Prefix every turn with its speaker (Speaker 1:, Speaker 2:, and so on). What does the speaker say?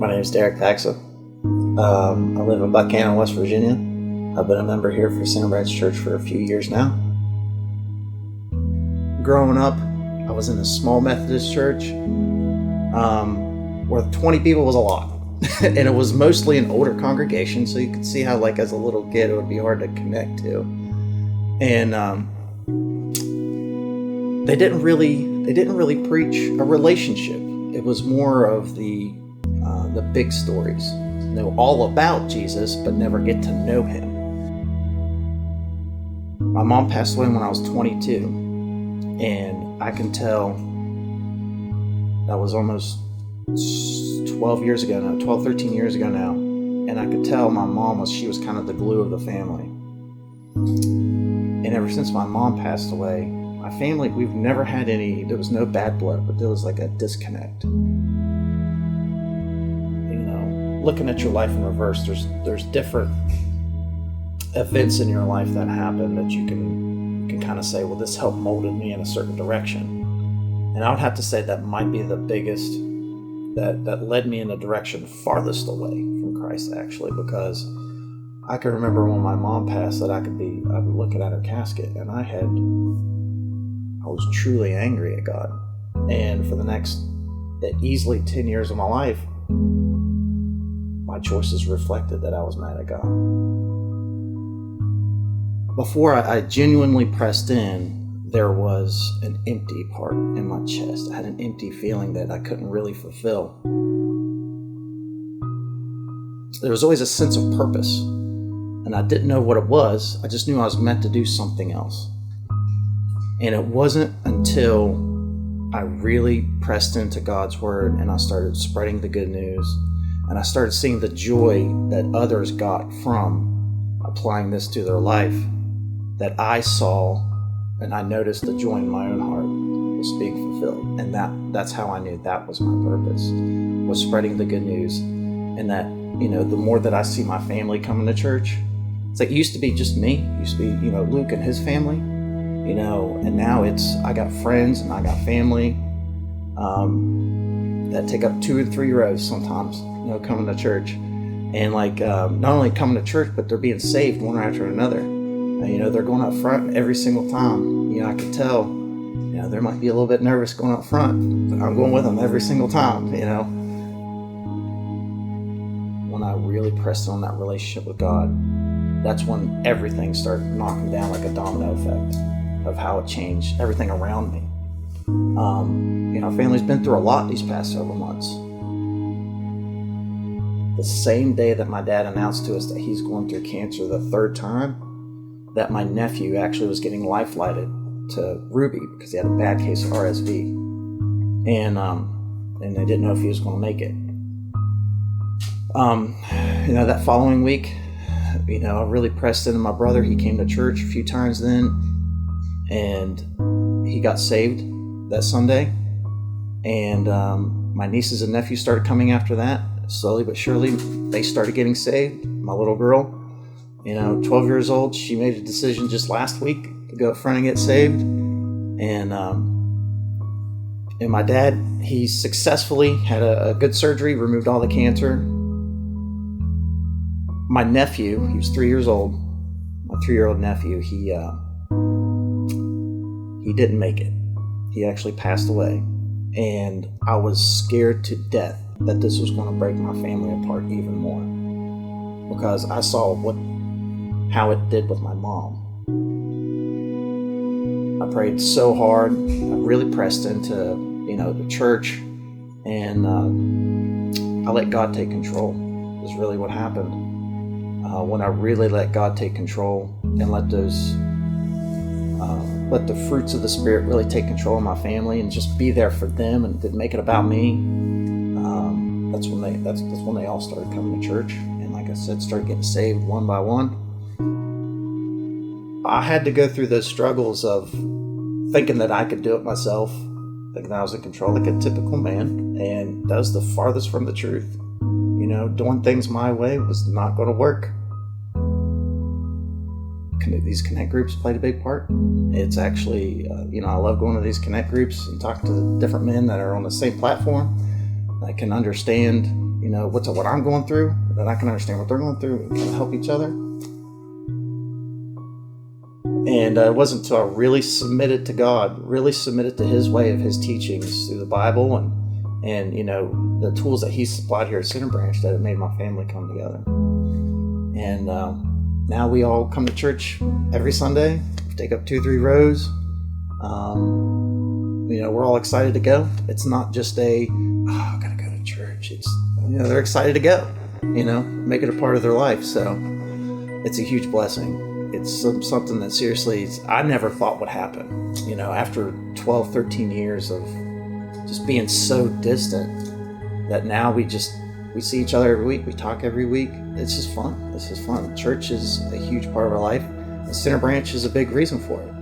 Speaker 1: My name is Derrick Baxa. I live in Buchanan, West Virginia. I've been a member here for Centerbranch Church for a few years now. Growing up, I was in a small Methodist church where 20 people was a lot. And it was mostly an older congregation, so you could see how, like, as a little kid, it would be hard to connect to. And they didn't really preach a relationship. It was more of the big stories. Know all about Jesus, but never get to know him. My mom passed away when I was 22, and I can tell that was almost 13 years ago now, and I could tell my mom she was kind of the glue of the family. And ever since my mom passed away, my family, we've never had there was no bad blood, but there was like a disconnect. Looking at your life in reverse, there's different events in your life that happen that you can kind of say, well, this helped molded me in a certain direction. And I would have to say that might be the biggest, that led me in the direction farthest away from Christ, actually, because I can remember when my mom passed that I'd be looking at her casket, and I was truly angry at God. And for the next easily 10 years of my life, my choices reflected that I was mad at God. Before I genuinely pressed in, there was an empty part in my chest. I had an empty feeling that I couldn't really fulfill. There was always a sense of purpose, and I didn't know what it was. I just knew I was meant to do something else. And it wasn't until I really pressed into God's word and I started spreading the good news, and I started seeing the joy that others got from applying this to their life, that I saw and I noticed the joy in my own heart was being fulfilled. And that's how I knew that was my purpose, was spreading the good news. And that, the more that I see my family coming to church, it's like it used to be just me. It used to be, Luke and his family, and now I got friends and I got family that take up 2 and 3 rows sometimes, coming to church. And not only coming to church, but they're being saved one after another. They're going up front every single time. I could tell, they might be a little bit nervous going up front, but I'm going with them every single time, When I really pressed on that relationship with God, that's when everything started knocking down like a domino effect of how it changed everything around me. Our family's been through a lot these past several months. The same day that my dad announced to us that he's going through cancer the 3rd time, that my nephew actually was getting life-flighted to Ruby because he had a bad case of RSV. And they didn't know if he was going to make it. That following week, I really pressed into my brother. He came to church a few times then, and he got saved that Sunday. And my nieces and nephews started coming after that. Slowly but surely, they started getting saved. My little girl, 12 years old, she made a decision just last week to go up front and get saved. And my dad, he successfully had a good surgery, removed all the cancer. My nephew, he was 3 years old. My 3-year-old nephew, he didn't make it. He actually passed away. And I was scared to death that this was going to break my family apart even more, because I saw how it did with my mom. I prayed so hard. I really pressed into, the church, and I let God take control. Is really what happened. When I really let God take control and let the fruits of the Spirit really take control of my family and just be there for them and didn't make it about me. That's when they all started coming to church, and like I said, started getting saved one by one. I had to go through those struggles of thinking that I could do it myself, thinking I was in control like a typical man, and that was the farthest from the truth. Doing things my way was not going to work. These connect groups played a big part. It's actually, I love going to these connect groups and talking to the different men that are on the same platform. that can understand, what I'm going through, that I can understand what they're going through, and kind of help each other. And it wasn't until I really submitted to God, really submitted to His way of His teachings through the Bible and the tools that He supplied here at Centerbranch, that it made my family come together. And now we all come to church every Sunday, take up 2-3 rows. We're all excited to go. It's not just I gotta go to church. It's, they're excited to go, make it a part of their life. So it's a huge blessing. It's something that seriously, I never thought would happen. After 12, 13 years of just being so distant, that now we see each other every week. We talk every week. It's just fun. This is fun. Church is a huge part of our life. And Centerbranch is a big reason for it.